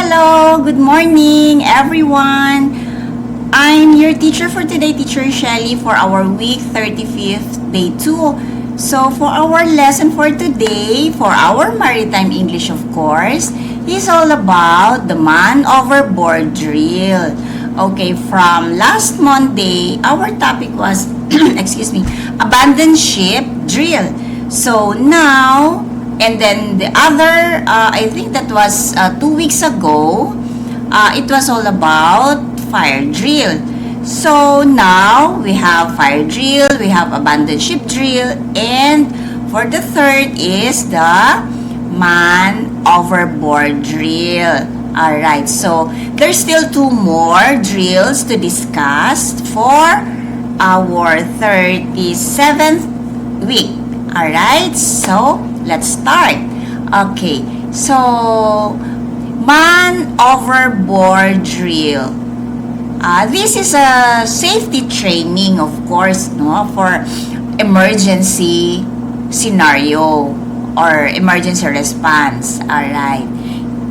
Hello, good morning everyone. I'm your teacher for today, Teacher Shelly, for our week 35th, day 2. So for our lesson for today, for our Maritime English of course, is all about the man overboard drill. Okay, from last Monday, our topic was, excuse me, abandoned ship drill. So now, and then the other, I think that was 2 weeks ago, it was all about fire drill. So now we have fire drill, we have abandoned ship drill, and for the third is the man overboard drill. Alright, so there's still 2 more drills to discuss for our 37th week. Alright, so let's start. Okay, so man overboard drill. This is a safety training, of course, no, for emergency scenario or emergency response. Alright,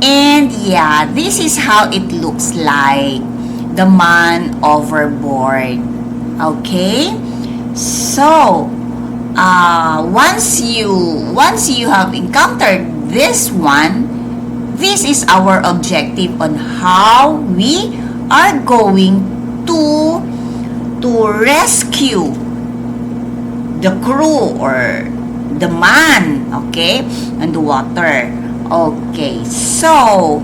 and yeah, this is how it looks like, the man overboard. Okay, so once you have encountered this one, this is our objective on how we are going to rescue the crew or the man, okay, on the water. Okay, so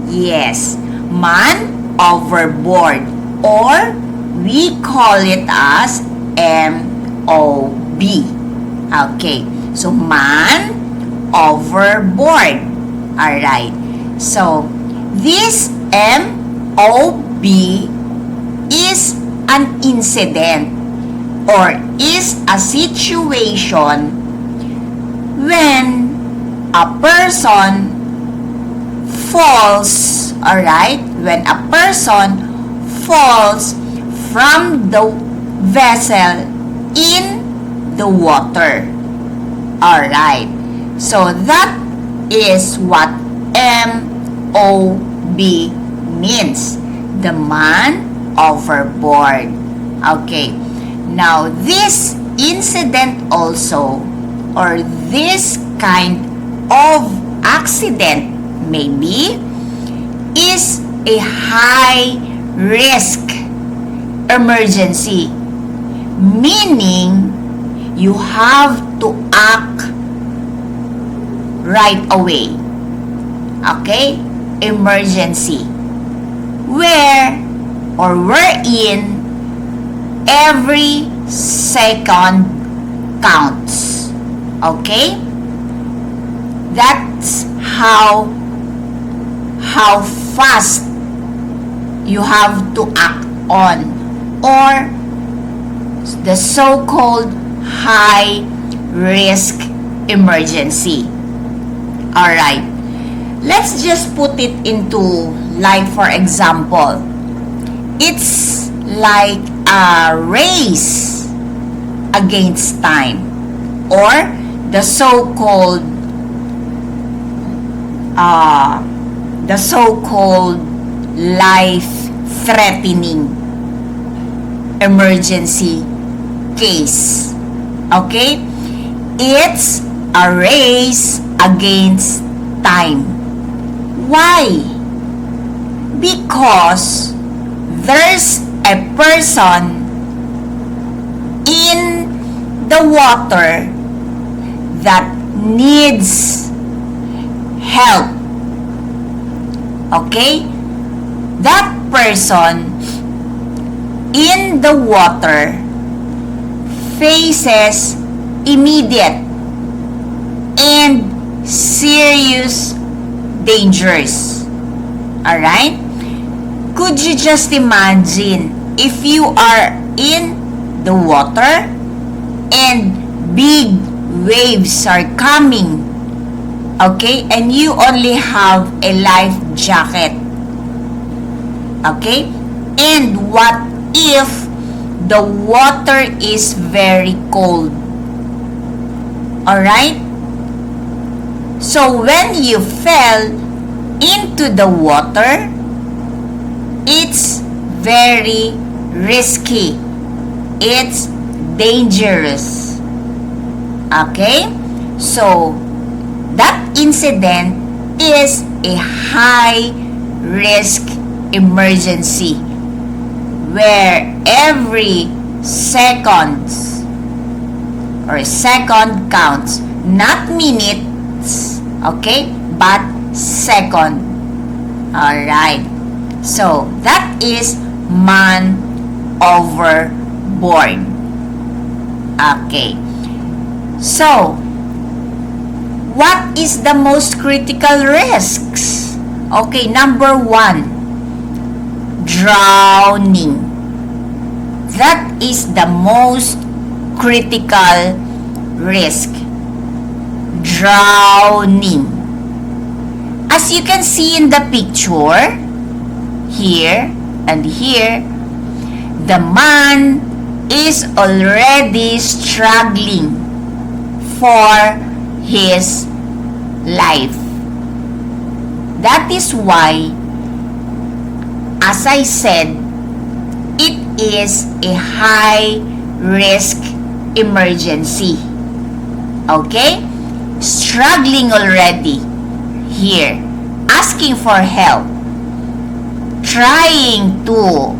yes, man overboard, or we call it as MOB. Okay, so man overboard. Alright, so this MOB is an incident or is a situation when a person falls, alright, when a person falls from the vessel in the water. Alright, so that is what MOB means, the man overboard. Okay, now this incident also, or this kind of accident maybe, is a high risk emergency, meaning you have to act right away. Okay, emergency, wherein every second counts. Okay, that's how fast you have to act on, or the so-called high risk emergency. Alright, let's just put it into, like, for example, it's like a race against time, or the so-called life-threatening emergency case. Okay, it's a race against time. Why? Because there's a person in the water that needs help. Okay, that person in the water faces immediate and serious dangers. Alright? Could you just imagine if you are in the water and big waves are coming, okay, and you only have a life jacket, okay, and what if the water is very cold? Alright, so when you fell, into the water, it's very risky. It's dangerous. Okay? So, that incident is a high-risk emergency where every second counts, not minutes, okay, but second. Alright, so that is man overboard. Okay, so what is the most critical risks? Okay, number 1, drowning. That is the most critical risk. Drowning. As you can see in the picture, here and here, the man is already struggling for his life. That is why, as I said, it is a high-risk emergency. Okay? Struggling already here, asking for help, trying to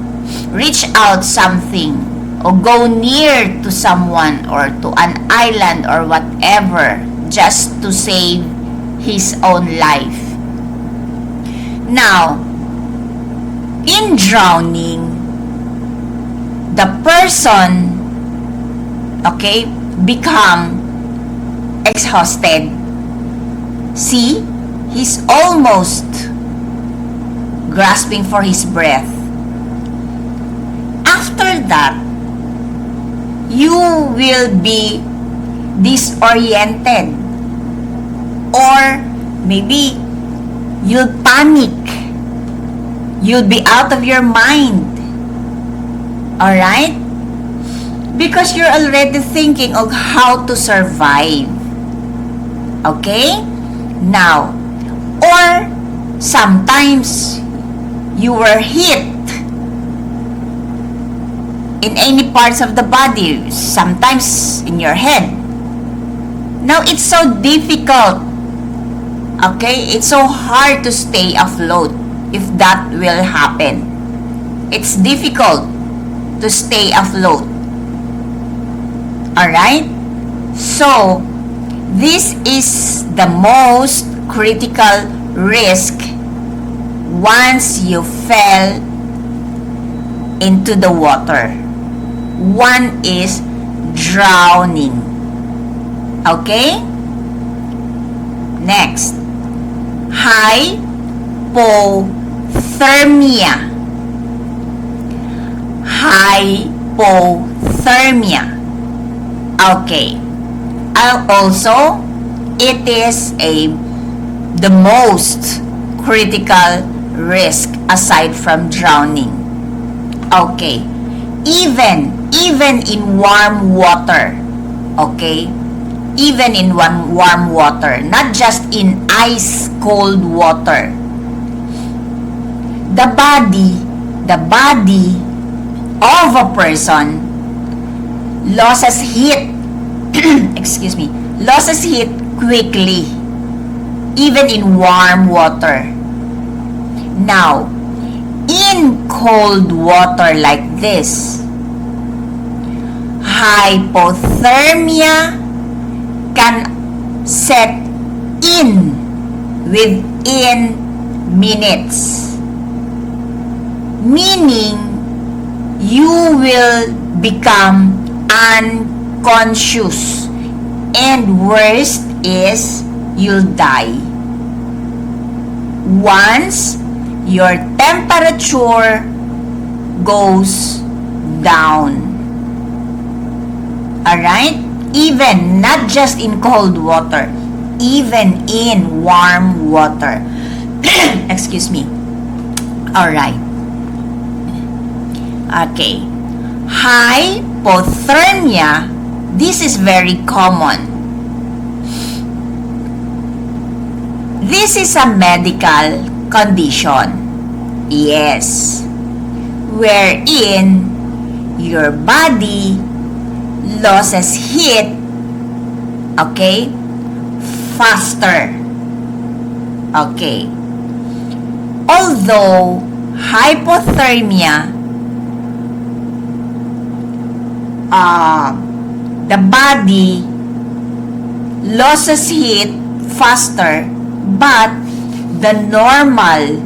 reach out something or go near to someone or to an island or whatever just to save his own life. Now, in drowning, the person, okay, become exhausted. See, he's almost grasping for his breath. After that, you will be disoriented, or maybe you'll panic. You'll be out of your mind. Alright? Because you're already thinking of how to survive. Okay? Now, or sometimes you were hit in any parts of the body, sometimes in your head. Now, it's so difficult. Okay? It's so hard to stay afloat if that will happen. It's difficult to stay afloat. Alright? So, this is the most critical risk once you fell into the water. One is drowning. Okay? Next, hypothermia. Hypothermia. Okay. Also, it is the most critical risk aside from drowning. Okay. Even in warm water. Okay? Even in warm water, not just in ice cold water. The body of a person loses heat loses heat quickly, even in warm water. Now, in cold water like this, hypothermia can set in within minutes, meaning you will become unconscious, and worst is you'll die once your temperature goes down. Alright? Even not just in cold water, even in warm water. Excuse me. Alright. Okay. Hypothermia, this is very common. This is a medical condition. Yes. Wherein your body loses heat, okay, faster. Okay. Although hypothermia, the body loses heat faster, but the normal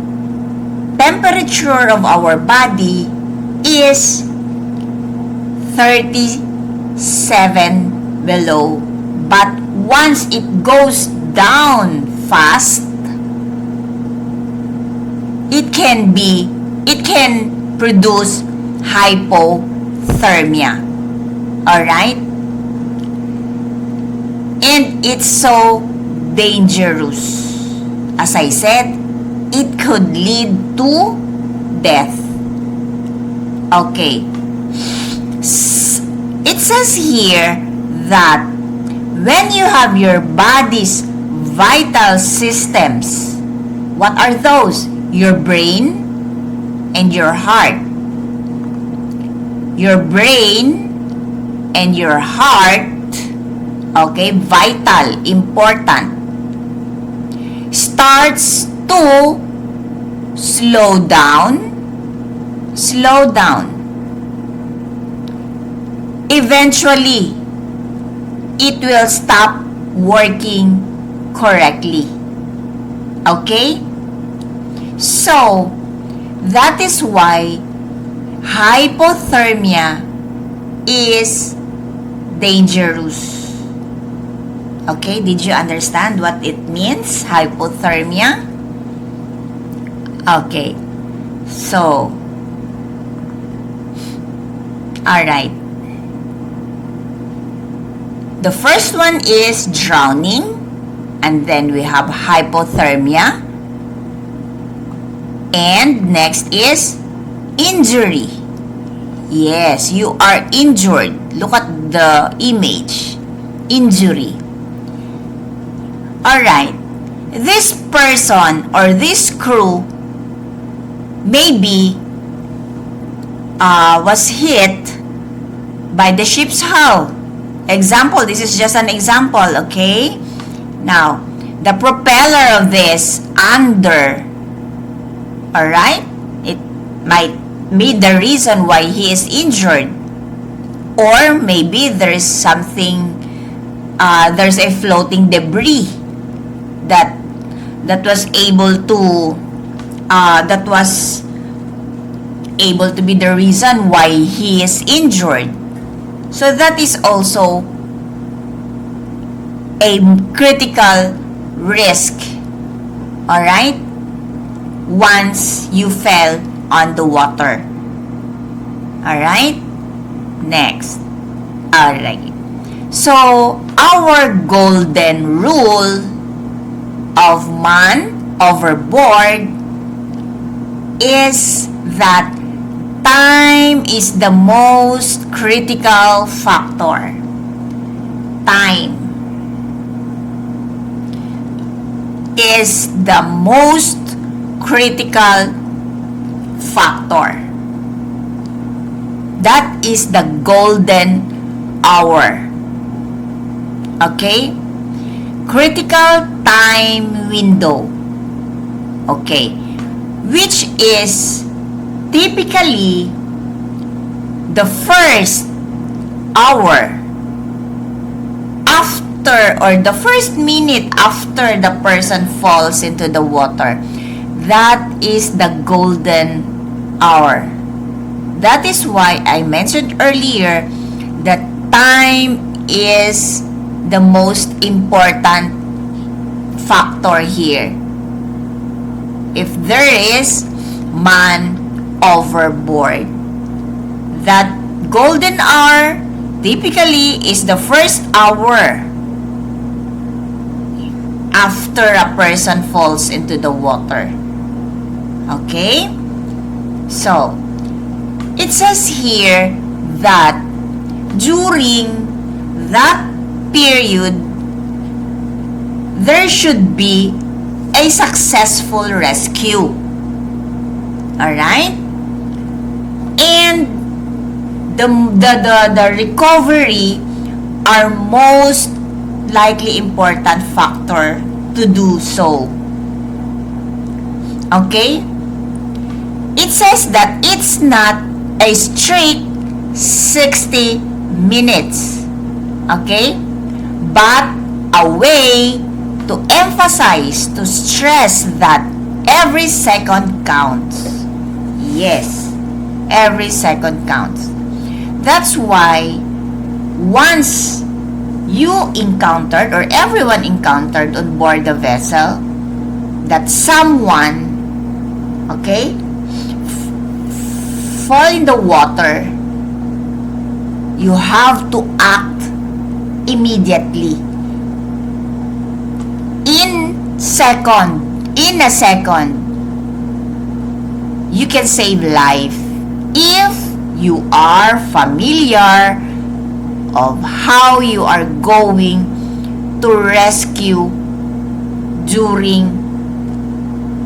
temperature of our body is 37 below. But once it goes down fast, it can produce hypothermia. Alright? And it's so dangerous. As I said, it could lead to death. Okay. It says here that when you have your body's vital systems, what are those? Your brain and your heart. Your brain and your heart, okay, vital, important, starts to slow down. Eventually, it will stop working correctly. Okay? So, that is why hypothermia is dangerous. Okay, did you understand what it means, hypothermia? Okay, so, alright. The first one is drowning, and then we have hypothermia, and next is injury. Yes, you are injured. Look at the image. Injury. Alright. This person or this crew maybe was hit by the ship's hull. Example, this is just an example, okay? Now, the propeller of this under, alright? It might be the reason why he is injured. Or maybe there's something, there's a floating debris that was able to be the reason why he is injured. So that is also a critical risk. Alright? Once you fell on the water. Alright? Next. Alright. So, our golden rule of man overboard is that time is the most critical factor. Time is the most critical factor. That is the golden hour. Okay? Critical time window. Okay. Which is typically the first hour after, or the first minute after the person falls into the water. That is the golden hour. That is why I mentioned earlier that time is the most important factor here. If there is man overboard, that golden hour typically is the first hour after a person falls into the water. Okay? So, it says here that during that period, there should be a successful rescue. Alright? And the recovery are most likely important factor to do so. Okay? It says that it's not a strict 60 minutes. Okay? But a way to emphasize, to stress that every second counts. Yes, every second counts. That's why once you encountered or everyone encountered on board the vessel that someone, okay, fall in the water, you have to act immediately. In a second, you can save life if you are familiar of how you are going to rescue during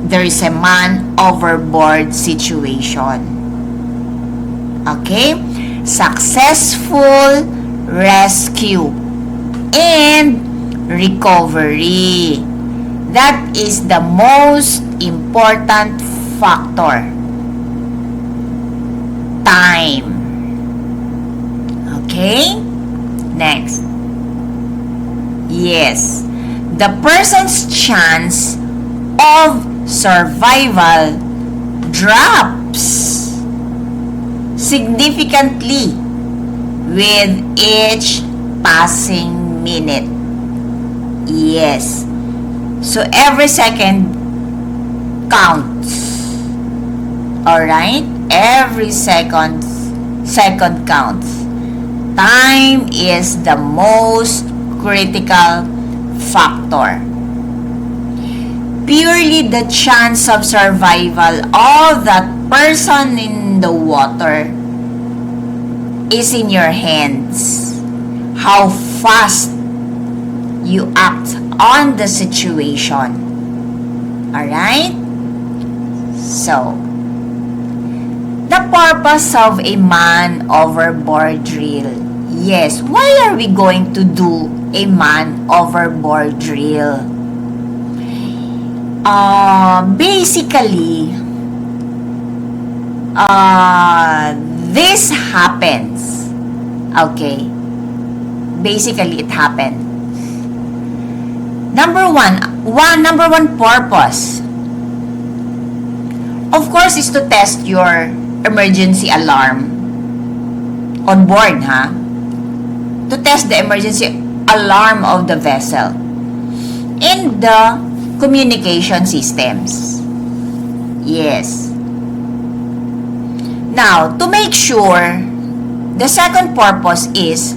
there is a man overboard situation. Okay? Successful rescue and recovery. That is the most important factor. Time. Okay? Next. Yes. The person's chance of survival drops significantly with each passing minute. Yes. So every second counts. Alright? Every second counts. Time is the most critical factor. Purely the chance of survival of that person in the water is in your hands. How fast you act on the situation. Alright? So, the purpose of a man overboard drill. Yes, why are we going to do a man overboard drill? Basically, this happens. Okay. Basically, it happened. Number one purpose, of course, is to test your emergency alarm on board, to test the emergency alarm of the vessel and the communication systems. Yes. Now, to make sure, the second purpose is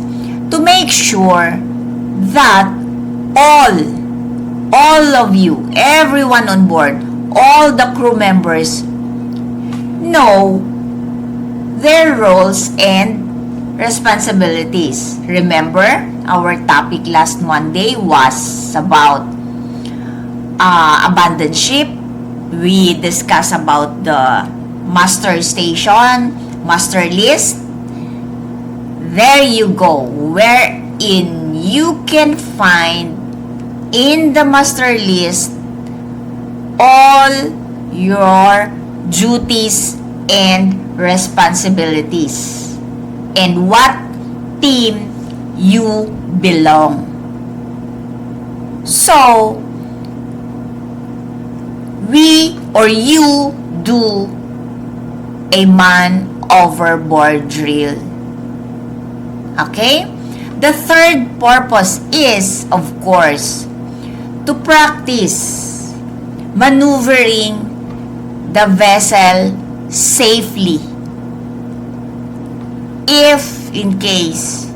to make sure that all of you, everyone on board, all the crew members know their roles and responsibilities. Remember, our topic last Monday was about abandoned ship. We discussed about the master station, master list. There you go, wherein you can find in the master list all your duties and responsibilities and what team you belong. So, you do a man overboard drill. Okay? The third purpose is, of course, to practice maneuvering the vessel safely if in case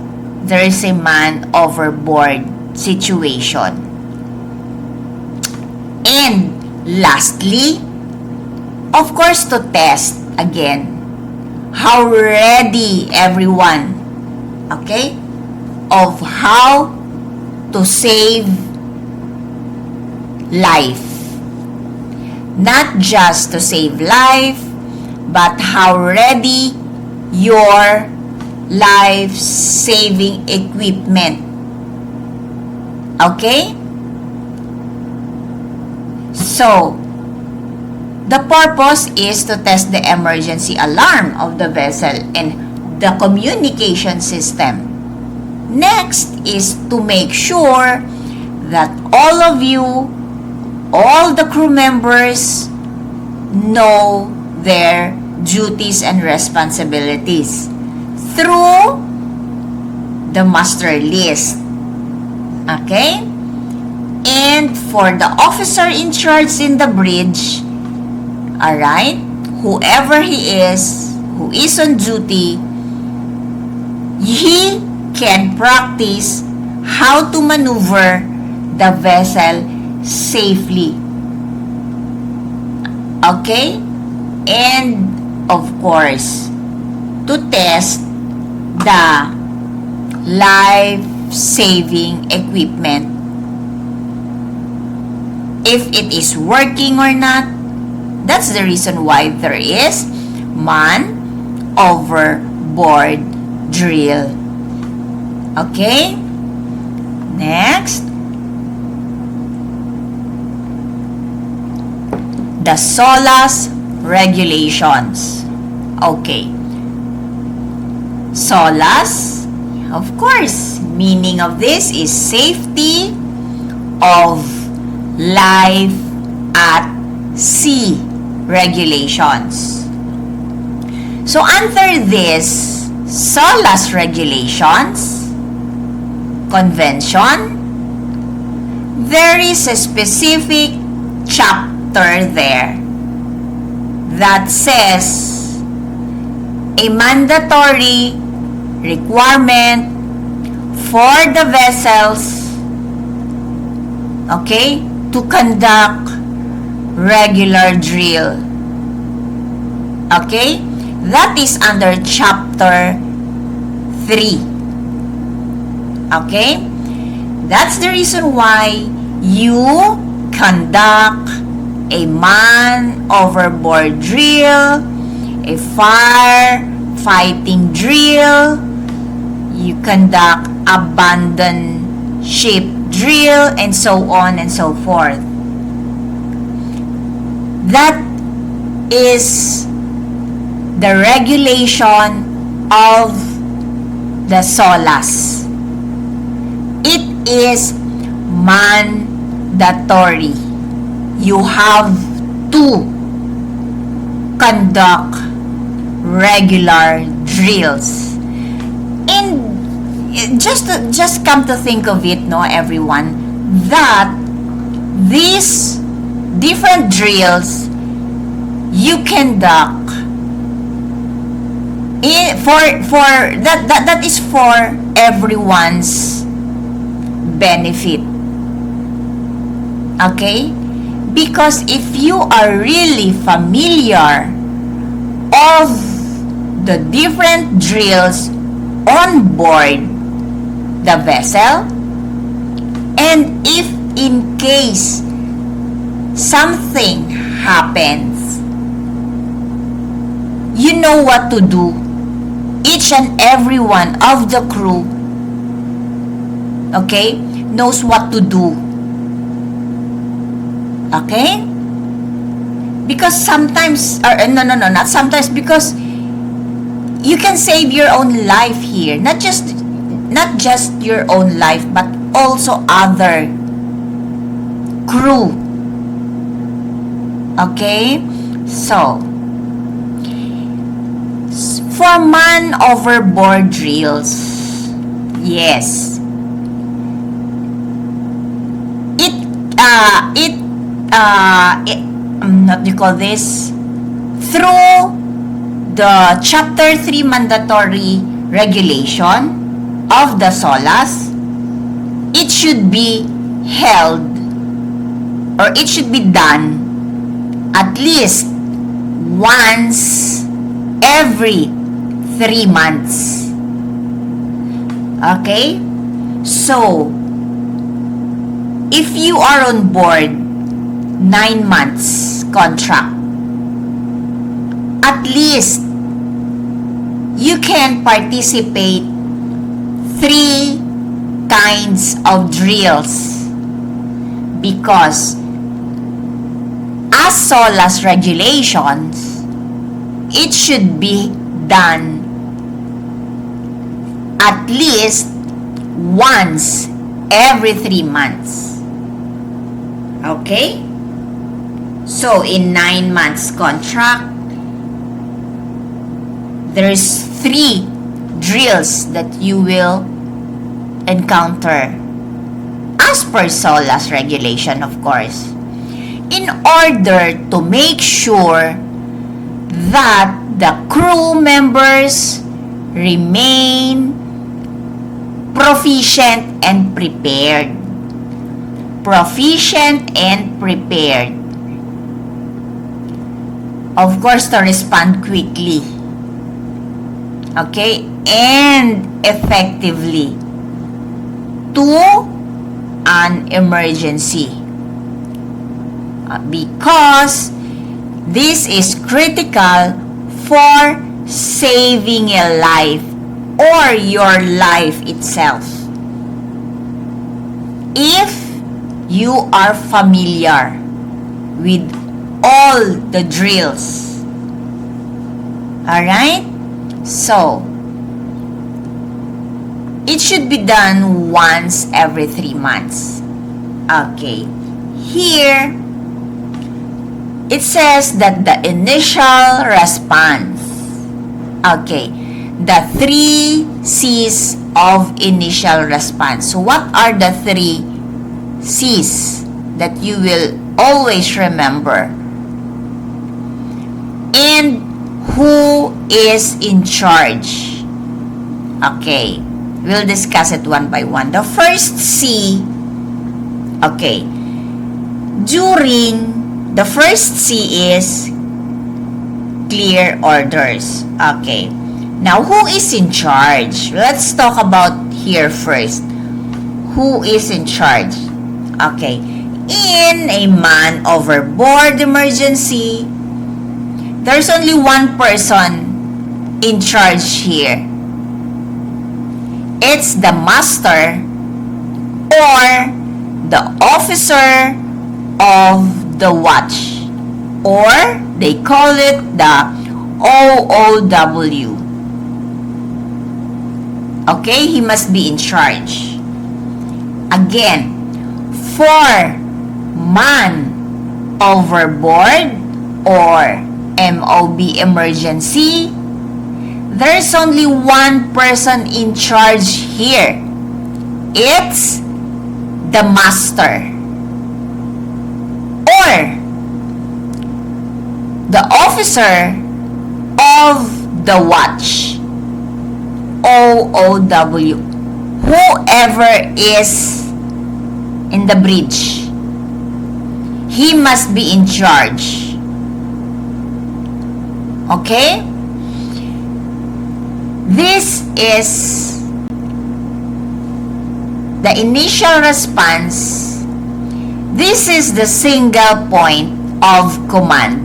there is a man overboard situation. And lastly, of course, to test again how ready everyone, okay, of how to save life Not just to save life, but how ready your life-saving equipment. Okay? So, the purpose is to test the emergency alarm of the vessel and the communication system. Next is to make sure that all of you, all the crew members, know their duties and responsibilities through the master list. Okay? And for the officer in charge in the bridge, alright, whoever he is, who is on duty, he can practice how to maneuver the vessel safely. Okay? And of course, to test the life-saving equipment, if it is working or not. That's the reason why there is man overboard drill. Okay? Next, the SOLAS regulations. Okay. SOLAS, of course, meaning of this is safety of life at sea regulations. So under this SOLAS regulations, convention, there is a specific chapter there that says a mandatory requirement for the vessels, okay, to conduct regular drill. Okay? That is under chapter 3. Okay? That's the reason why you conduct a man overboard drill, a fire fighting drill, you conduct abandoned ship drill, and so on and so forth. That is the regulation of the SOLAS. It is mandatory. You have to conduct regular drills. And just come to think of it, no, everyone, that these different drills you conduct that is for everyone's benefit. Okay? Because if you are really familiar of the different drills on board the vessel, and if in case something happens, you know what to do. Each and every one of the crew, okay, knows what to do. Okay? Because sometimes, no, not sometimes, because you can save your own life here. Not just your own life, but also other crew. Okay? So, for man overboard drills, yes, what do you call this? Through the Chapter 3 mandatory regulation of the SOLAS, it should be held, or it should be done at least once every 3 months. Okay? So, if you are on board 9 months contract. At least, you can participate 3 kinds of drills because as SOLAS regulations, it should be done at least once every 3 months. Okay? So, in 9 months contract, there's 3 drills that you will encounter as per SOLAS regulation, of course, in order to make sure that the crew members remain proficient and prepared. Proficient and prepared. Of course, to respond quickly. Okay? And effectively to an emergency. Because this is critical for saving a life or your life itself. If you are familiar with all the drills. Alright? So, it should be done once every 3 months. Okay. Here, it says that the initial response. Okay. The 3 C's of initial response. So, what are the 3 C's that you will always remember? And who is in charge? Okay, we'll discuss it one by one. The first C, okay, during the first C is clear orders. Okay, now who is in charge? Let's talk about here first. Who is in charge? Okay, in a man overboard emergency, there's only one person in charge here. It's the master or the officer of the watch, or they call it the OOW. Okay, he must be in charge. Again, for man overboard or MOB emergency, there's only one person in charge here. It's the master or the officer of the watch, OOW, whoever is in the bridge, he must be in charge. Okay? This is the initial response. This is the single point of command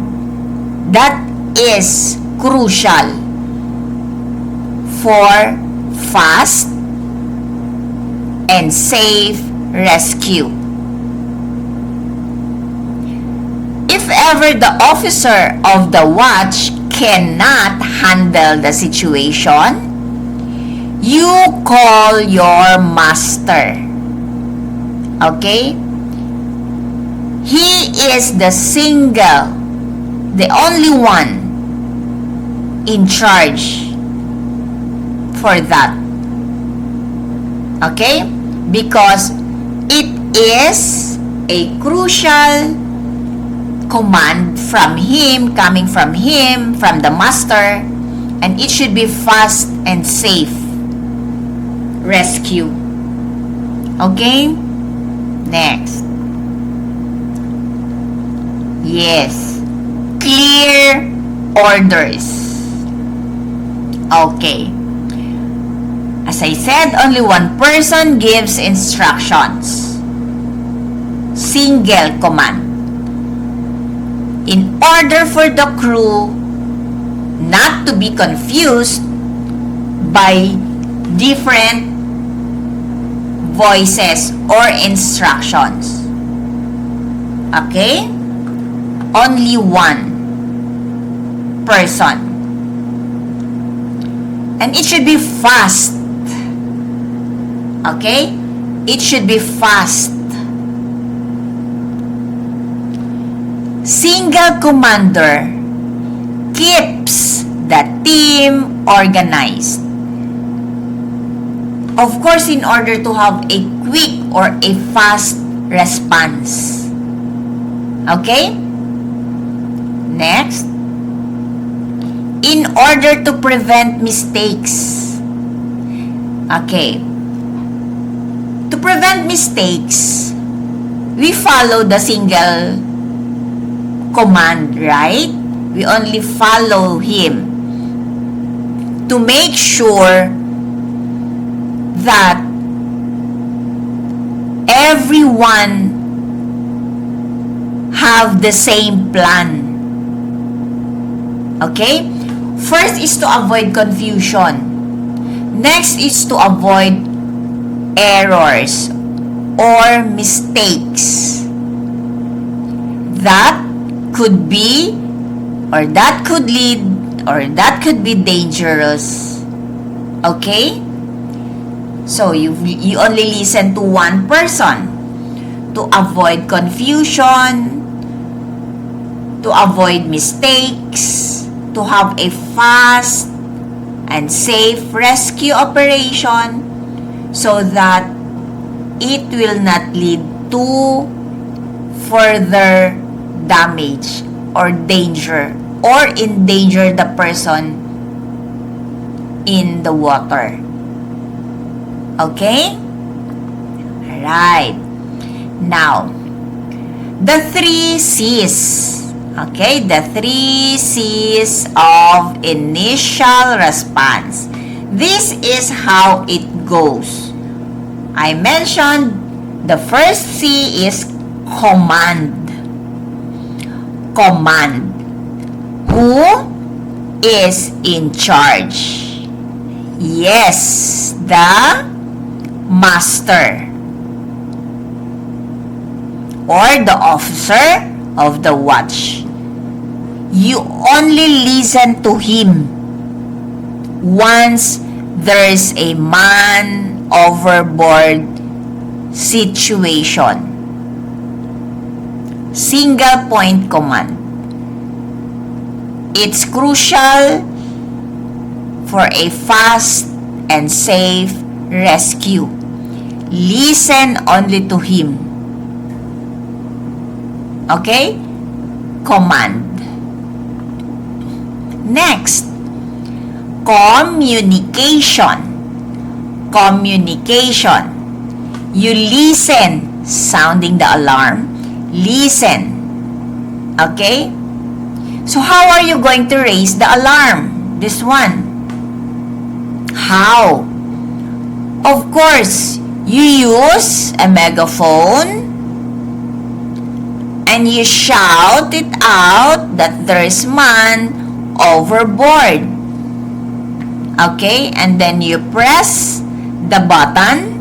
that is crucial for fast and safe rescue. If ever the officer of the watch cannot handle the situation, you call your master. Okay? He is the only one in charge for that. Okay? Because it is a crucial command from him, coming from him, from the master, and it should be fast and safe rescue. Okay? Next. Yes. Clear orders. Okay. As I said, only one person gives instructions. Single command. in order for the crew not to be confused by different voices or instructions. Okay? Only one person. And it should be fast. Okay? It should be fast. Single commander keeps the team organized. Of course, in order to have a quick or a fast response. Okay? Next. In order to prevent mistakes. Okay. To prevent mistakes, we follow the single command, right? We only follow him to make sure that everyone have the same plan. Okay? First is to avoid confusion. Next is to avoid errors or mistakes. That could be, or that could lead, or that could be dangerous. Okay? So, you only listen to one person to avoid confusion, to avoid mistakes, to have a fast and safe rescue operation so that it will not lead to further damage or danger or endanger the person in the water. Okay? Alright. Now, the 3 C's. Okay, the 3 C's of initial response. This is how it goes. I mentioned the first C is command. Command. Who is in charge? Yes, the master or the officer of the watch. You only listen to him once there is a man overboard situation. Single point command. It's crucial for a fast and safe rescue. Listen only to him. Okay? Command. Next, communication. Communication. You listen, sounding the alarm. Listen. Okay? So how are you going to raise the alarm? This one. How? Of course, you use a megaphone and you shout it out that there is man overboard. Okay? And then you press the button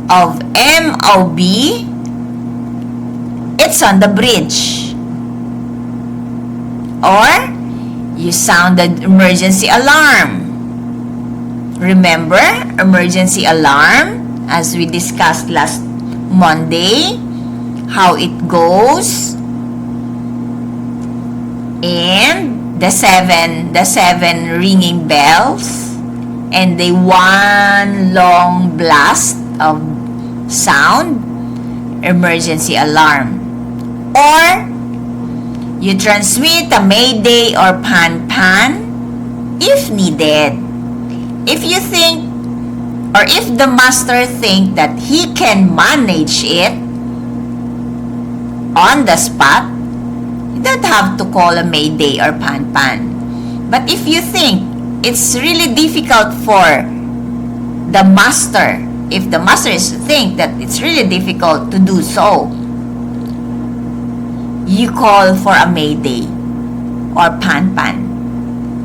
of MOB. It's on the bridge. Or you sounded emergency alarm. Remember emergency alarm as we discussed last Monday, how it goes? And the seven ringing bells and the one long blast of sound, emergency alarm. Or you transmit a mayday or pan if needed. If you think, or if the master think that he can manage it on the spot, you don't have to call a mayday or pan. But if you think it's really difficult for the master, if the master is to think that it's really difficult to do so, you call for a mayday or pan-pan.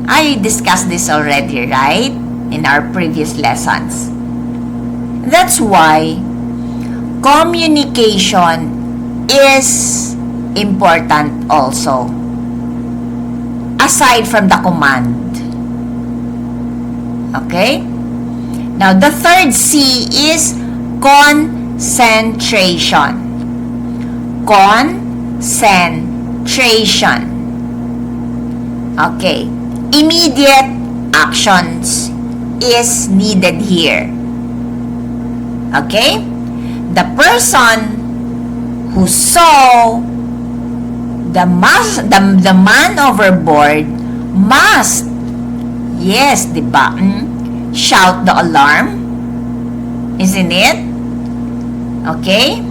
I discussed this already, right? In our previous lessons. That's why communication is important also. Aside from the command. Okay? Now, the third C is concentration. Concentration. Okay. Immediate actions is needed here. Okay? The person who saw the man overboard must, yes, diba? Shout the alarm. Isn't it? Okay?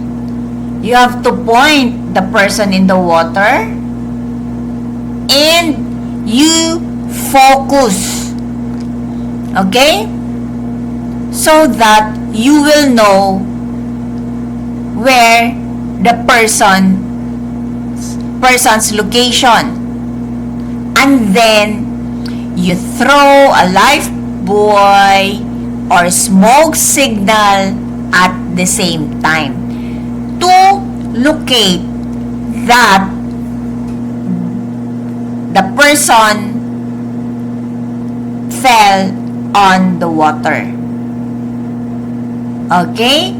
You have to point the person in the water and you focus. Okay? So that you will know where the person's location. And then you throw a life buoy or smoke signal at the same time to locate that the person fell on the water. Okay?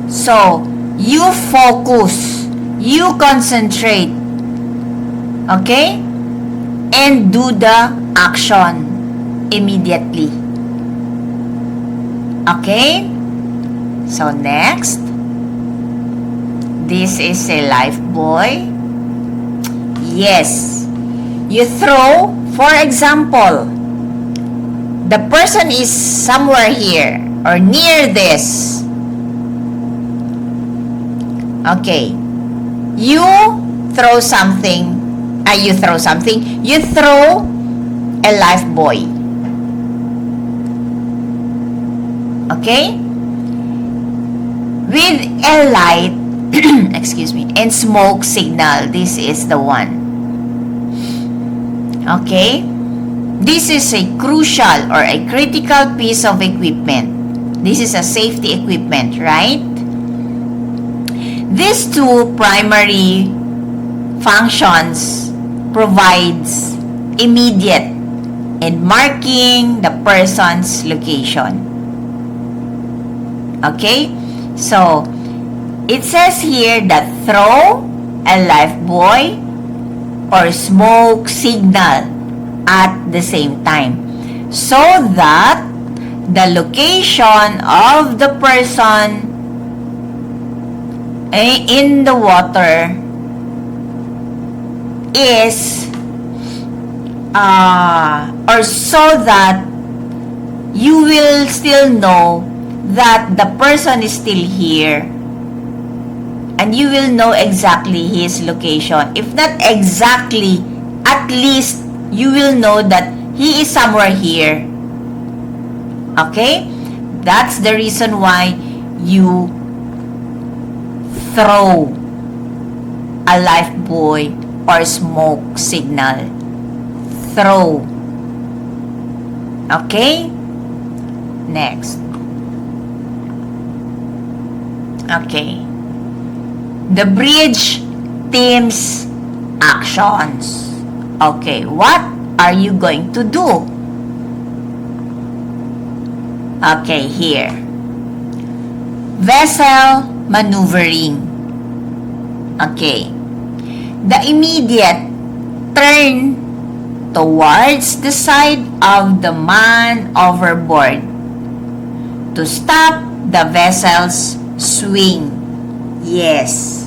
So, you focus, you concentrate, okay? And do the action immediately. Okay? So, next. This is a life buoy. Yes. You throw, for example, the person is somewhere here or near this. Okay. You throw something. You throw a life buoy. Okay? With a light, excuse me, and smoke signal. This is the one. Okay? This is a crucial or a critical piece of equipment. This is a safety equipment, right? These two primary functions provides immediate and marking the person's location. Okay? So, it says here that throw a life buoy or smoke signal at the same time so that the location of the person in the water is or so that you will still know that the person is still here and you will know exactly his location. If not exactly, at least you will know that he is somewhere here. Okay? That's the reason why you throw a life buoy or smoke signal. Throw. Okay? Next. Okay. The bridge team's actions. Okay, what are you going to do? Okay, here. Vessel maneuvering. Okay. The immediate turn towards the side of the man overboard to stop the vessel's swing. Yes.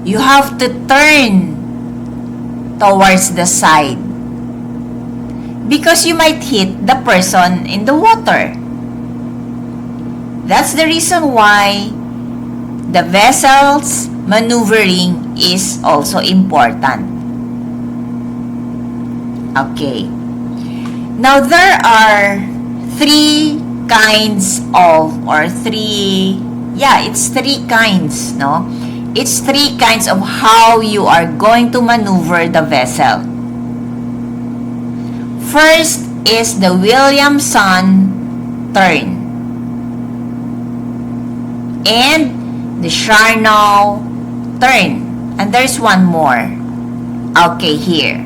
You have to turn towards the side because you might hit the person in the water. That's the reason why the vessel's maneuvering is also important. Okay. Now there are three kinds, no? It's three kinds of how you are going to maneuver the vessel. First is the Williamson turn and the Charnow turn. And there's one more. Okay, here.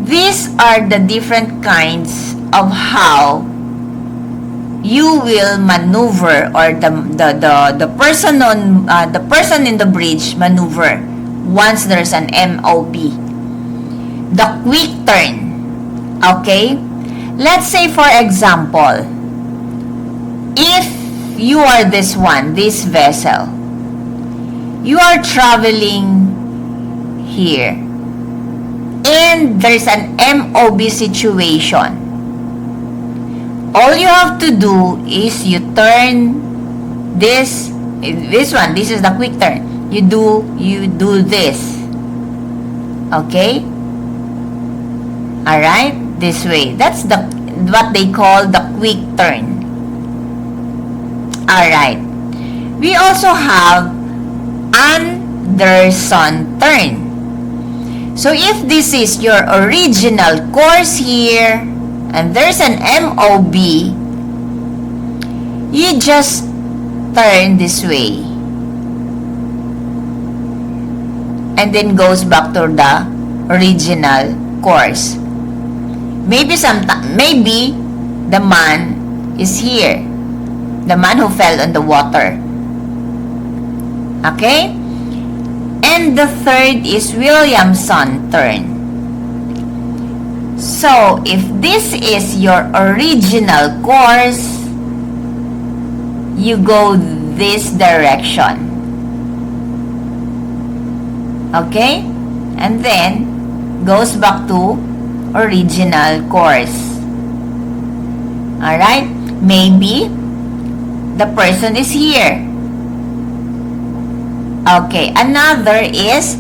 These are the different kinds of how you will maneuver, or the person in the bridge maneuver once there's an MOB. The quick turn. Okay? Let's say, for example, if you are this vessel, you are traveling here, and there's an MOB situation. All you have to do is you turn this one. This is the quick turn. You do this. Okay? Alright? This way. That's what they call the quick turn. Alright. We also have Anderson turn. So if this is your original course here, and there's an MOB, you just turn this way. And then goes back to the original course. Maybe the man is here. The man who fell on the water. Okay? And the third is Williamson turn. So, if this is your original course, you go this direction. Okay? And then, goes back to original course. Alright? Maybe, the person is here. Okay, another is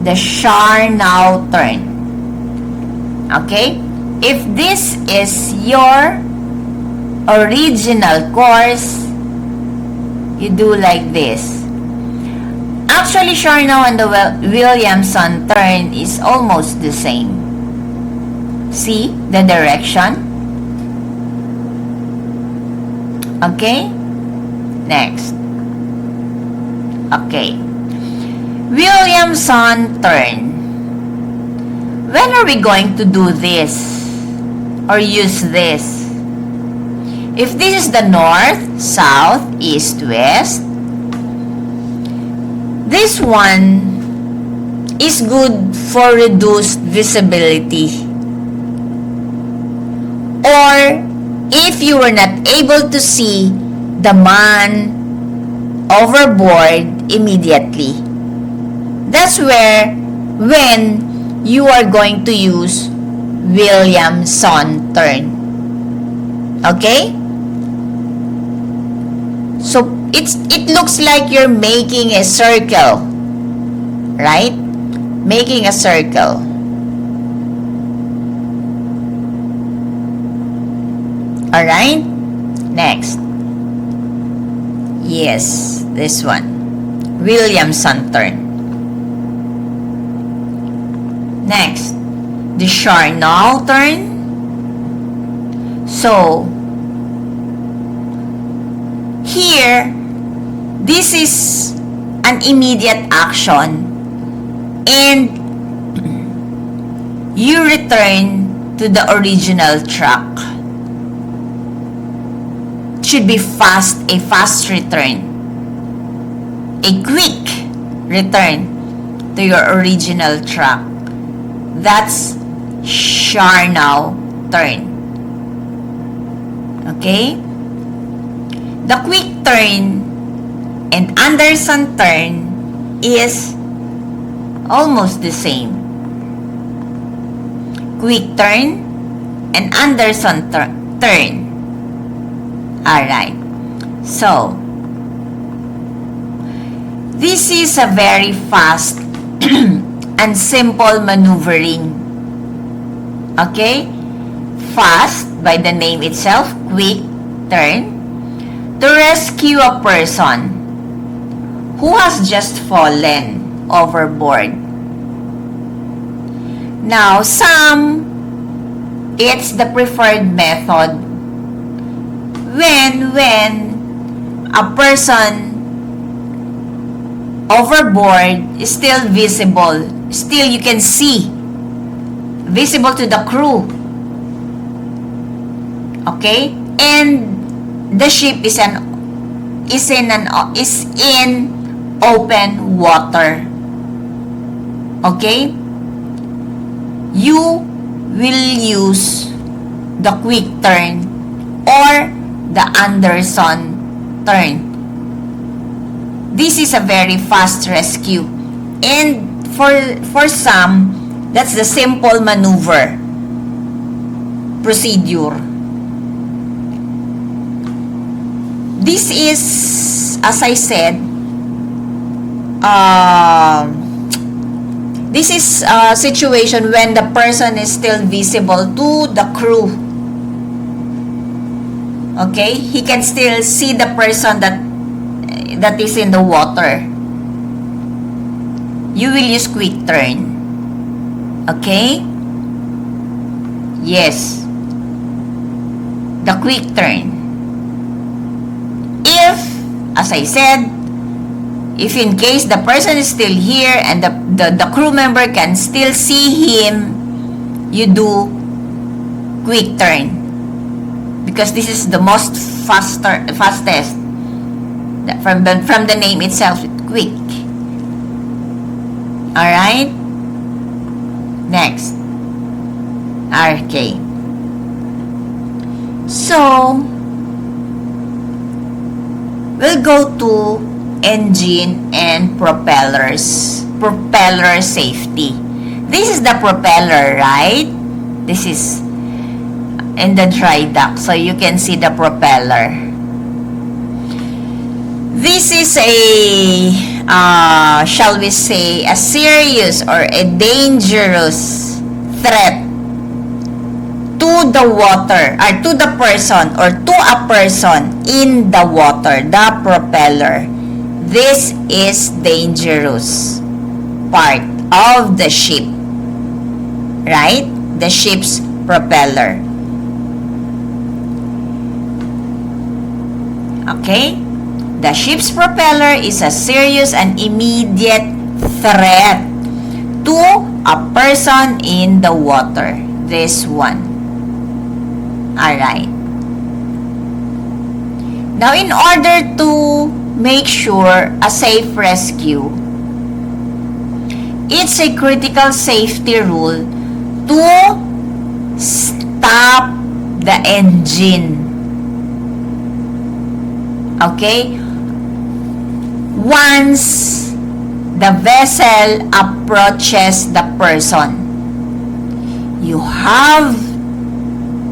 the Charnow turn. Okay, if this is your original course, you do like this. Actually, Charnow and the Williamson turn is almost the same. See the direction? Okay, next. Okay. Williamson turn. When are we going to do this or use this? If this is the north, south, east, west, this one is good for reduced visibility. Or if you were not able to see the man overboard immediately. That's when you are going to use Williamson turn. Okay? So it looks like you're making a circle. Right? Making a circle. Alright? Next. Yes, this one. Williamson turn. Next, the Charnow turn. So, here, this is an immediate action, and you return to the original track. Should be a fast return, a quick return to your original track. That's Charnow turn. Okay? The quick turn and Anderson turn is almost the same. Quick turn and Anderson turn. Alright, so this is a very fast and simple maneuvering. Okay? Fast, by the name itself, quick turn, to rescue a person who has just fallen overboard. Now, it's the preferred method when a person overboard is still visible, still you can see, visible to the crew. Okay? And the ship is in open water. Okay? You will use the quick turn or the Anderson turn. This is a very fast rescue. And for some, that's the simple maneuver procedure. This is, as I said, this is a situation when the person is still visible to the crew. Okay? He can still see the person that is in the water. You will use quick turn. Okay? Yes. The quick turn. If, as I said, if in case the person is still here and the crew member can still see him, you do quick turn. Because this is the most fastest. From the name itself, it's quick. Alright? Next. Okay. So, we'll go to engine and propellers. Propeller safety. This is the propeller, right? This is in the dry dock, so you can see the propeller. This is shall we say, a serious or a dangerous threat to the water, or to the person, or to a person in the water, the propeller. This is dangerous part of the ship, right? The ship's propeller. Okay? The ship's propeller is a serious and immediate threat to a person in the water. This one. Alright. Now, in order to make sure a safe rescue, it's a critical safety rule to stop the engine. Okay? Once the vessel approaches the person, you have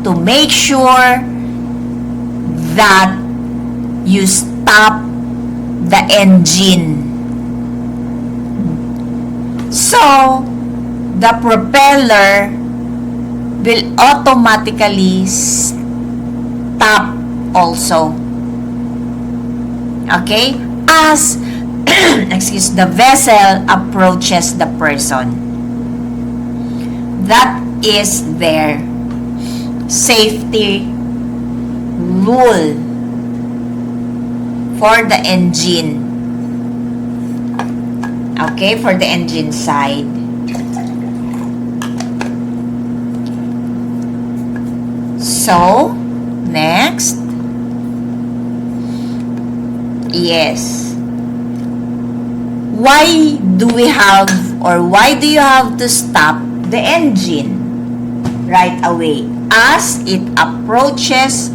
to make sure that you stop the engine. So, the propeller will automatically stop also. Okay? As the vessel approaches the person. That is their safety rule for the engine. Okay, for the engine side. So, next. Yes. Why do you have to stop the engine right away as it approaches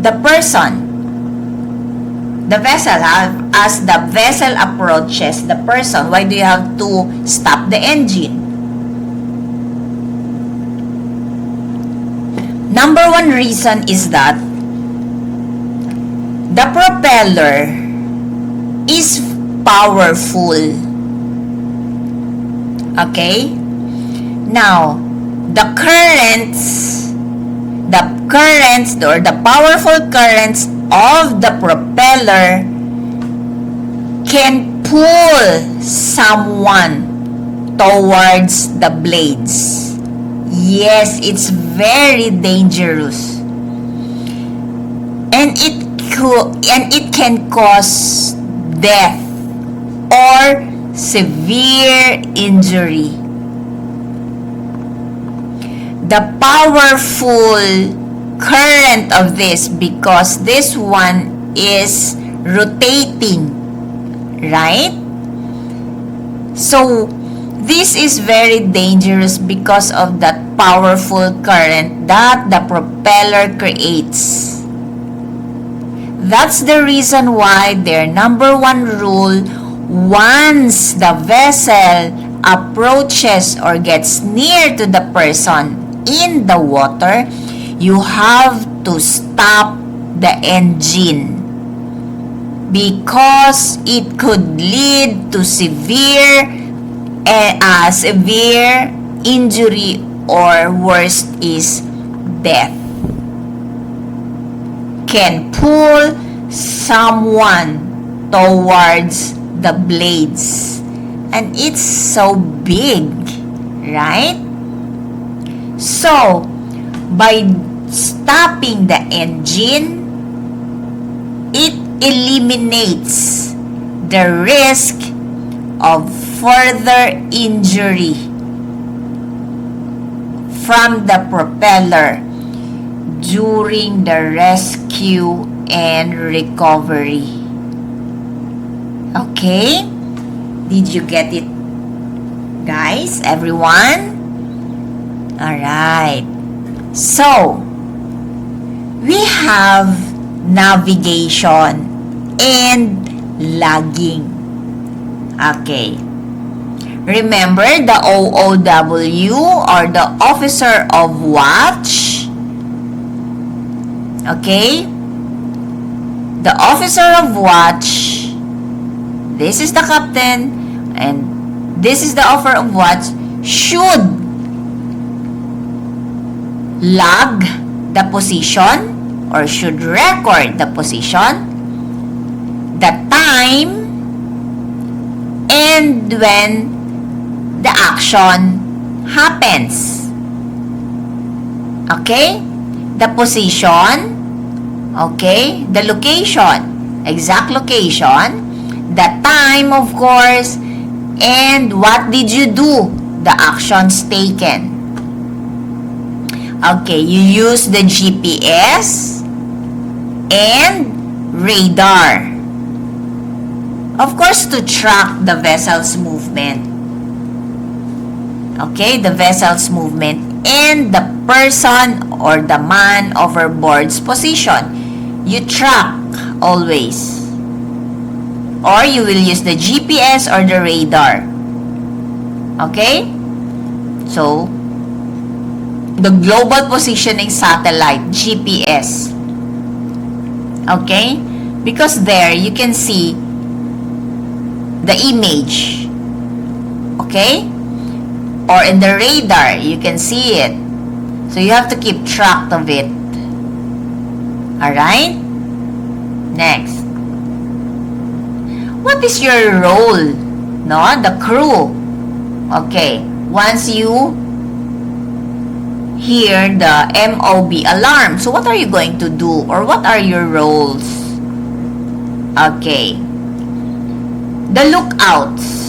the person? The vessel, as the vessel approaches the person, why do you have to stop the engine? Number one reason is that the propeller is powerful. Okay? Now, the powerful currents of the propeller can pull someone towards the blades. Yes, it's very dangerous. And it can cause death or severe injury. The powerful current of this, because this one is rotating, right? So this is very dangerous because of that powerful current that the propeller creates. That's the reason why their number one rule, once the vessel approaches or gets near to the person in the water, you have to stop the engine because it could lead to severe injury, or worst is death. Can pull someone towards the blades, and it's so big, right? So by stopping the engine, it eliminates the risk of further injury from the propeller during the rescue and recovery. Okay? Did you get it, guys? Everyone? Alright. So, we have navigation and lagging. Okay. Remember the OOW, or the officer of watch? Okay? The officer of watch, this is the captain, and this is the officer of watch, should log the position, or should record the position, the time, and when the action happens. Okay? The position, okay? The location, exact location, the time, of course, and what did you do, the actions taken. Okay, you use the GPS and radar, of course, to track the vessel's movement. Okay, the vessel's movement and the person or the man overboard's position. You track always. Or you will use the GPS or the radar. Okay? So, the global positioning satellite, GPS. Okay? Because there you can see the image. Okay? Or in the radar, you can see it. So you have to keep track of it. Alright? Next. What is your role? No? The crew. Okay. Once you hear the MOB alarm, so what are you going to do? Or what are your roles? Okay. The lookouts.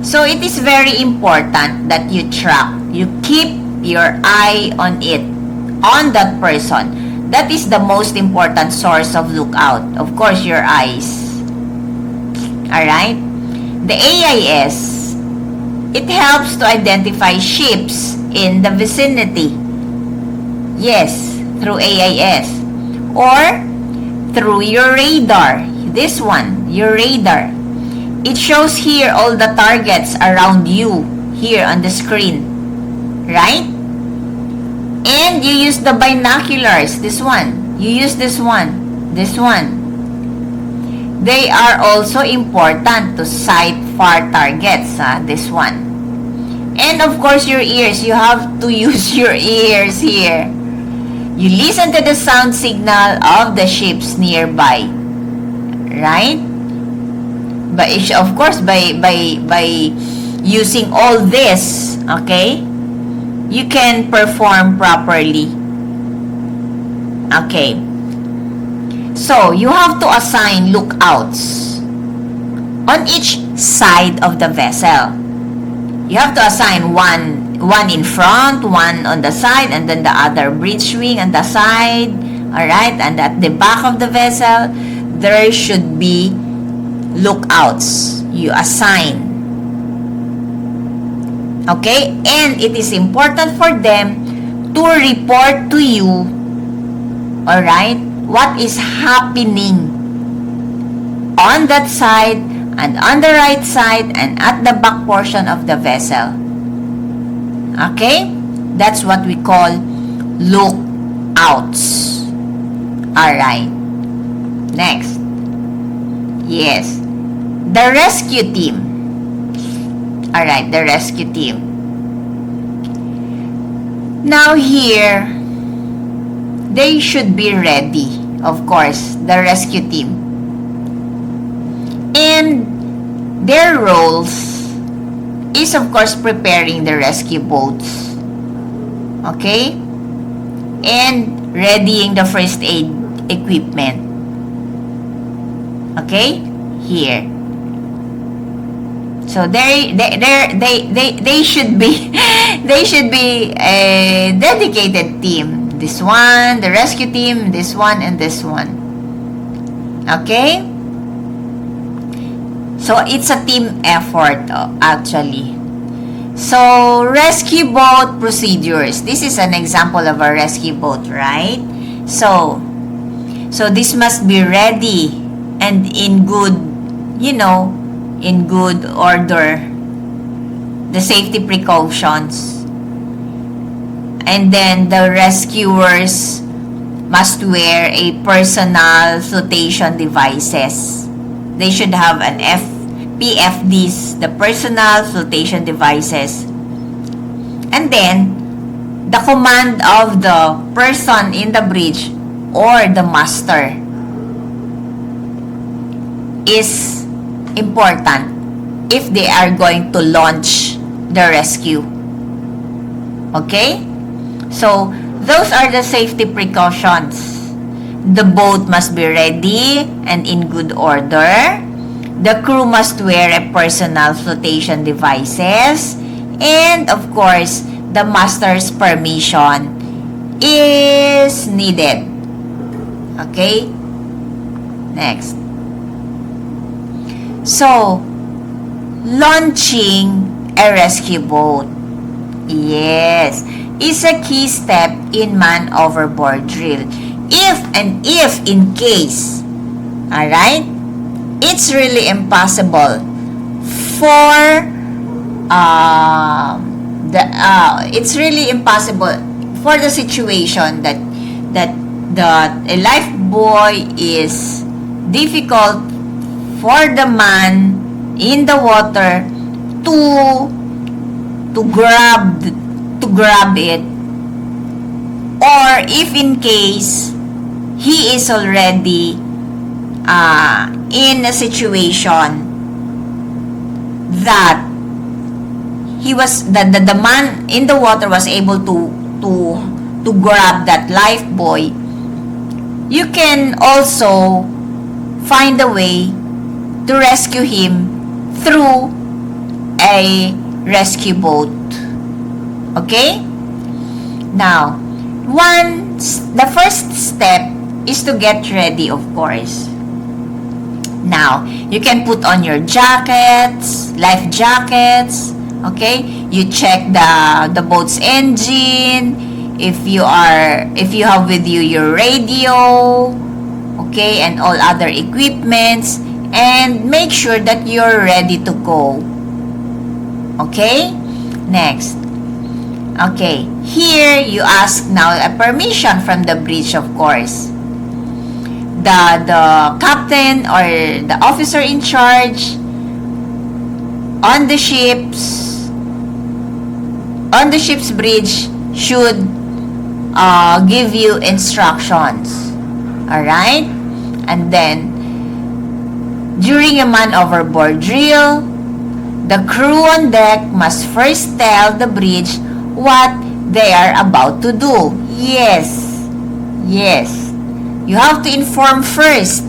So it is very important that you track. You keep your eye on it, on that person. That is the most important source of lookout. Of course, your eyes. Alright? The AIS, it helps to identify ships in the vicinity. Yes, through AIS. Or through your radar. This one, your radar. It shows here all the targets around you here on the screen. Right? And you use the binoculars. This one. You use this one. This one. They are also important to sight far targets. This one. And of course your ears. You have to use your ears here. You listen to the sound signal of the ships nearby. right? But of course, by using all this, okay, you can perform properly. Okay. So, you have to assign lookouts on each side of the vessel. You have to assign one in front, one on the side, and then the other bridge wing on the side. Alright? And at the back of the vessel, there should be lookouts. You assign. Okay? And it is important for them to report to you, alright, what is happening on that side and on the right side and at the back portion of the vessel. Okay? That's what we call lookouts. Alright. Next. Yes. The rescue team. Alright, the rescue team. Now here, they should be ready. Of course, the rescue team. And their roles is of course preparing the rescue boats. Okay? And readying the first aid equipment. Okay? Here. So they should be a dedicated team. This one, the rescue team, this one, and this one. Okay? So, it's a team effort, actually. So, rescue boat procedures. This is an example of a rescue boat, right? So this must be ready and in good, in good order. The safety precautions. And then the rescuers must wear a personal flotation devices. They should have an PFDs, the personal flotation devices. And then, the command of the person in the bridge or the master is important if they are going to launch the rescue. Okay? So, those are the safety precautions. The boat must be ready and in good order. The crew must wear a personal flotation devices. And, of course, the master's permission is needed. Okay? Next. So, launching a rescue boat. Yes. Is a key step in man overboard drill. If in case, alright, it's really impossible for the situation that a life buoy is difficult for the man in the water to grab it, or if in case he is already in a situation that the man in the water was able to grab that life buoy, you can also find a way to rescue him through a rescue boat. Okay? Now, the first step is to get ready, of course. Now, you can put on your jackets, life jackets. Okay? You check the boat's engine. If you have with you your radio, okay, and all other equipments, and make sure that you're ready to go. Okay? Next. Okay, here you ask now a permission from the bridge, of course. The captain or the officer in charge on the ship's bridge should give you instructions. Alright? And then During a man overboard drill, the crew on deck must first tell the bridge what they are about to do. Yes. You have to inform first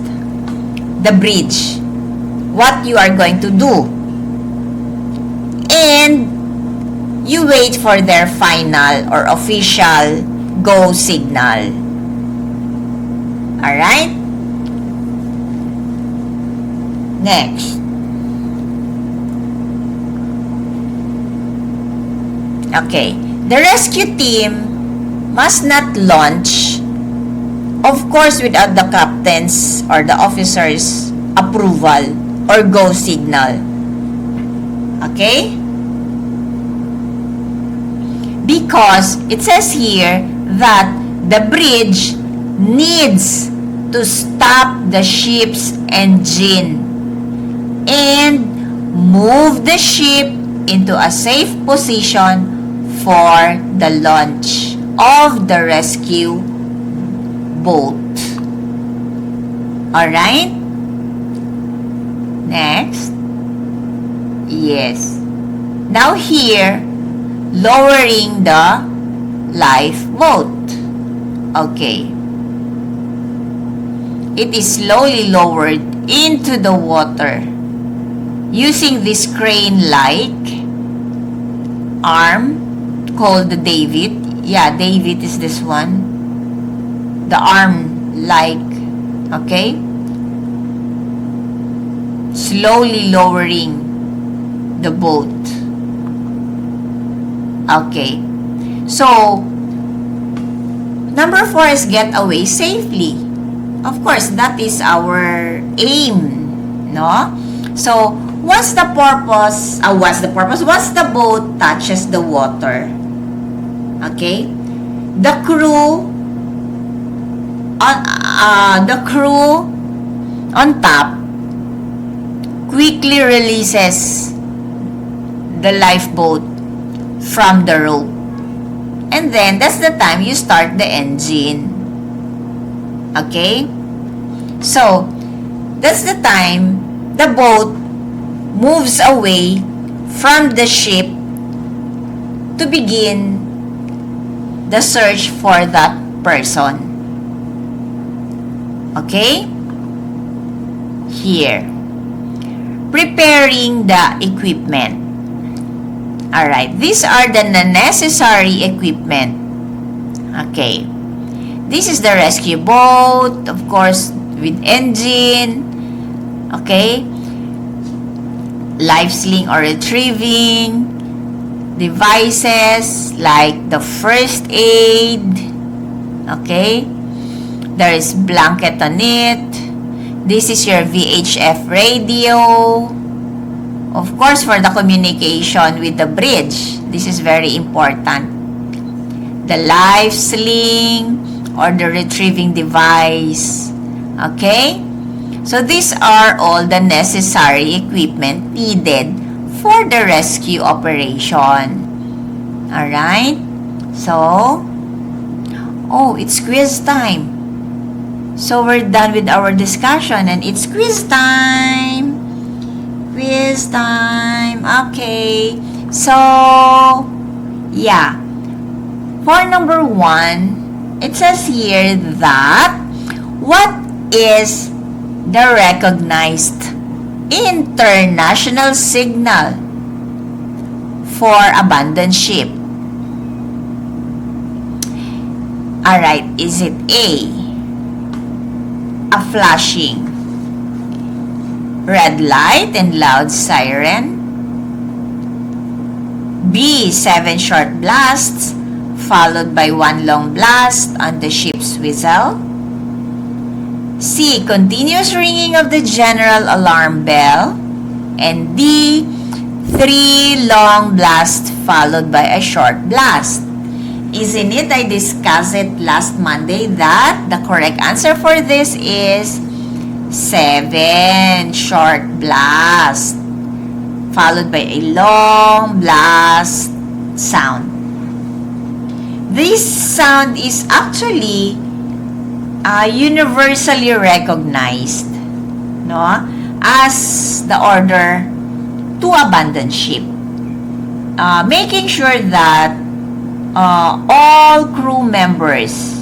the bridge what you are going to do. And you wait for their final or official go signal. Alright? Next. Okay. The rescue team must not launch, of course, without the captain's or the officer's approval or go signal. Okay? Because it says here that the bridge needs to stop the ship's engine and move the ship into a safe position for the launch of the rescue boat. Alright? Next. Yes. Now here, lowering the lifeboat. Okay. It is slowly lowered into the water using this crane-like arm called the davit. Yeah, davit is this one. The arm-like. Okay? Slowly lowering the boat. Okay. So, number 4 is get away safely. Of course, that is our aim, no? So, once the boat touches the water, okay, the crew on top quickly releases the lifeboat from the rope. And then, that's the time you start the engine. Okay? So, that's the time the boat moves away from the ship to begin the search for that person. Okay? Here. Preparing the equipment. Alright, these are the necessary equipment. Okay. This is the rescue boat, of course, with engine. Okay. Life sling or retrieving devices like the first aid. Okay. There is blanket on it. This is your VHF radio. Of course, for the communication with the bridge. This is very important. The life sling or the retrieving device. Okay? So, these are all the necessary equipment needed for the rescue operation. Alright? So, it's quiz time. So, we're done with our discussion and it's quiz time. Quiz time. Okay. So, yeah. For number 1, it says here that what is the recognized international signal for abandoned ship? Alright, is it A, a flashing red light and loud siren? B, 7 short blasts followed by 1 long blast on the ship's whistle? C, continuous ringing of the general alarm bell? And D, 3 long blasts followed by a short blast? Isn't it I discussed it last Monday that the correct answer for this is 7 short blast followed by a long blast sound. This sound is actually universally recognized, no? as the order to abandon ship. Making sure that all crew members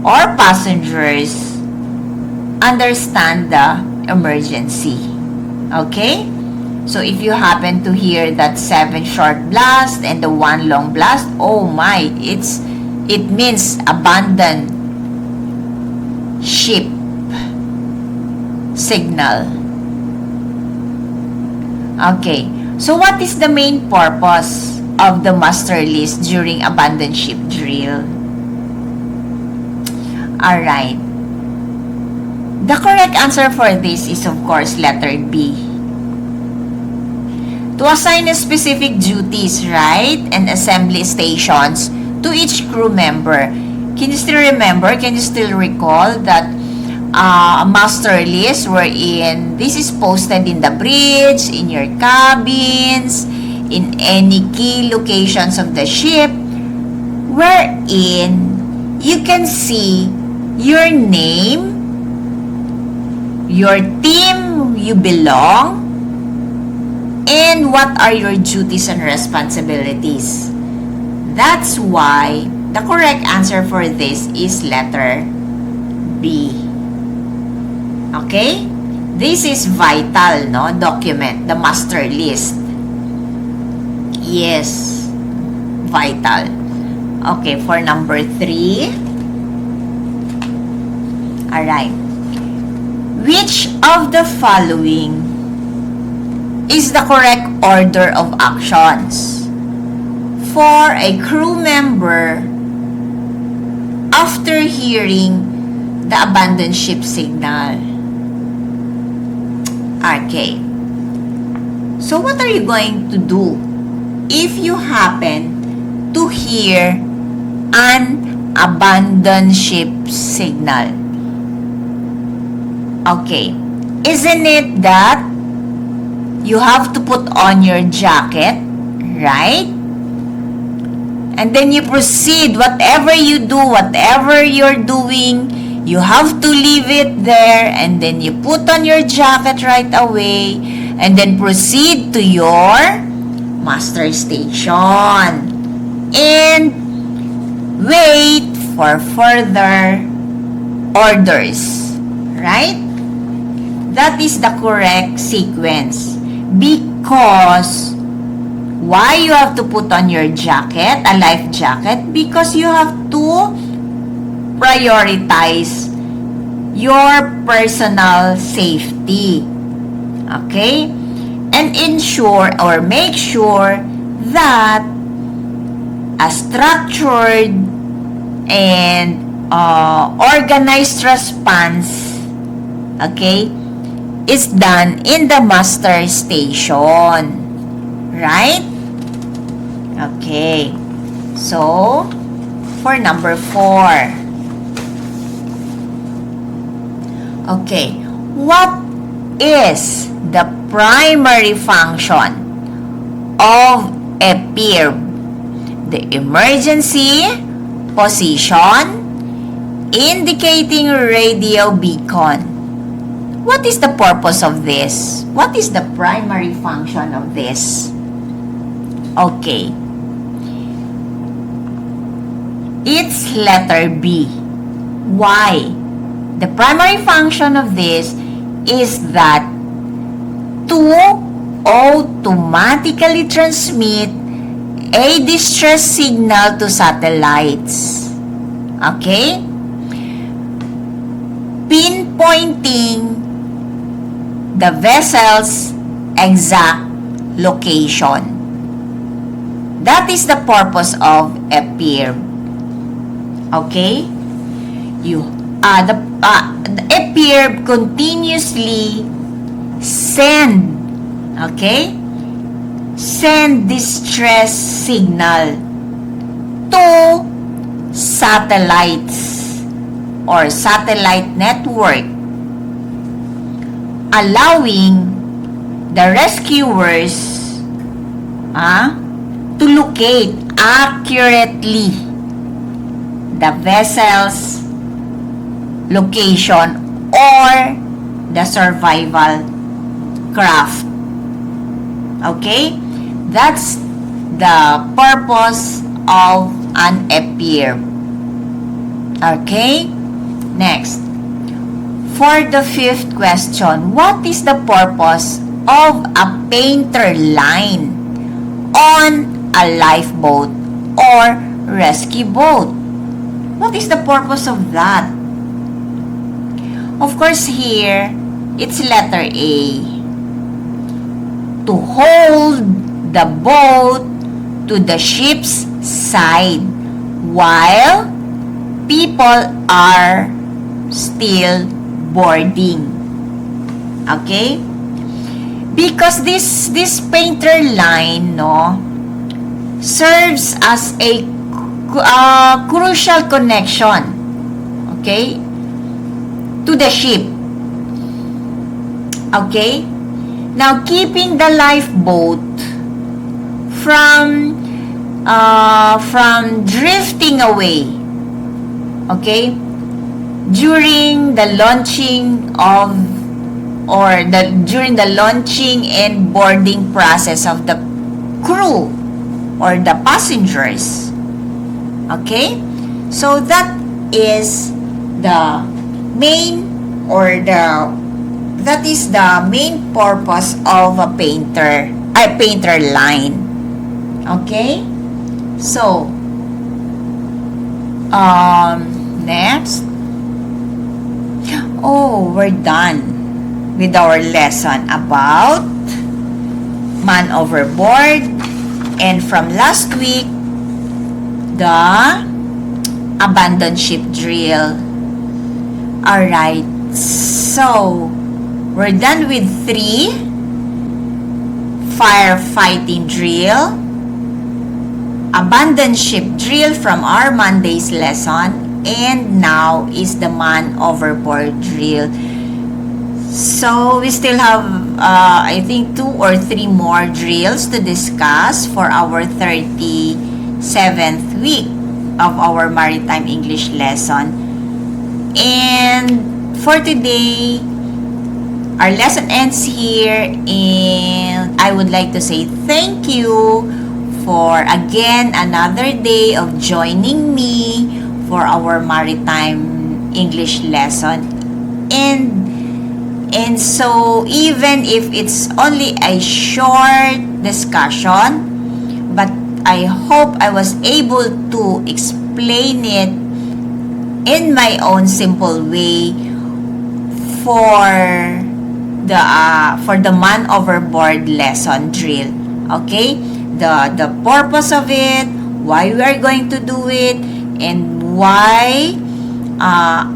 or passengers understand the emergency. Okay? So if you happen to hear that 7 short blast and the 1 long blast, oh my, it means abandon ship signal. Okay. So what is the main purpose of the master list during abandon ship drill? Alright. The correct answer for this is of course letter B. To assign a specific duties, right? And assembly stations to each crew member. Can you still remember? Can you still recall that a master list wherein this is posted in the bridge, in your cabins, in any key locations of the ship, wherein you can see your name, your team you belong, and what are your duties and responsibilities. That's why the correct answer for this is letter B. Okay? This is vital, no? Document, the master list. Yes. Vital. Okay, for number 3. Alright. Which of the following is the correct order of actions for a crew member after hearing the abandoned ship signal? Okay. So what are you going to do if you happen to hear an abandoned ship signal? Okay. Isn't it that you have to put on your jacket, right? And then you proceed, whatever you do, whatever you're doing, you have to leave it there, and then you put on your jacket right away, and then proceed to your master station and wait for further orders, right? That is the correct sequence. Because why you have to put on your jacket, a life jacket? Because you have to prioritize your personal safety. Okay? And ensure or make sure that a structured and organized response, okay, is done in the master station. Right? Okay. So, for number 4. Okay. What is the primary function of a PIRB? The emergency position indicating radio beacon. What is the purpose of this? What is the primary function of this? Okay. It's letter B. Why? The primary function of this is that to automatically transmit a distress signal to satellites. Okay? Pinpointing the vessel's exact location. That is the purpose of a PIRB. Okay? A PIRB continuously send distress signal to satellites or satellite network, allowing the rescuers to locate accurately the vessel's location or the survival craft. Okay? That's the purpose of an EPIRB. Okay? Next. For the fifth question, what is the purpose of a painter line on a lifeboat or rescue boat? What is the purpose of that? Of course, here, it's letter A. To hold the boat to the ship's side while people are still boarding. Okay? Because this painter line, no, serves as a crucial connection, okay, to the ship. Okay? Now, keeping the lifeboat from drifting away, okay, during the launching during the launching and boarding process of the crew or the passengers. Okay? So that is the main purpose of a painter line. Okay? So next. Oh, we're done with our lesson about man overboard, and from last week, the abandoned ship drill. Alright, so we're done with 3 firefighting drill, abandoned ship drill from our Monday's lesson, and now is the man overboard drill. So we still have I think 2 or 3 more drills to discuss for our 37th week of our Maritime English lesson. And for today, our lesson ends here, and I would like to say thank you for again another day of joining me for our Maritime English lesson. And so even if it's only a short discussion, but I hope I was able to explain it in my own simple way for the man overboard lesson drill. Okay? The purpose of it, why we are going to do it, and why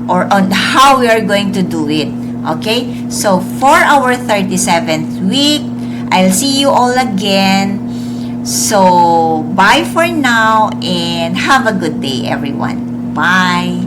or on how we are going to do it. Okay? So for our 37th week, I'll see you all again. So bye for now, and have a good day, everyone. Bye.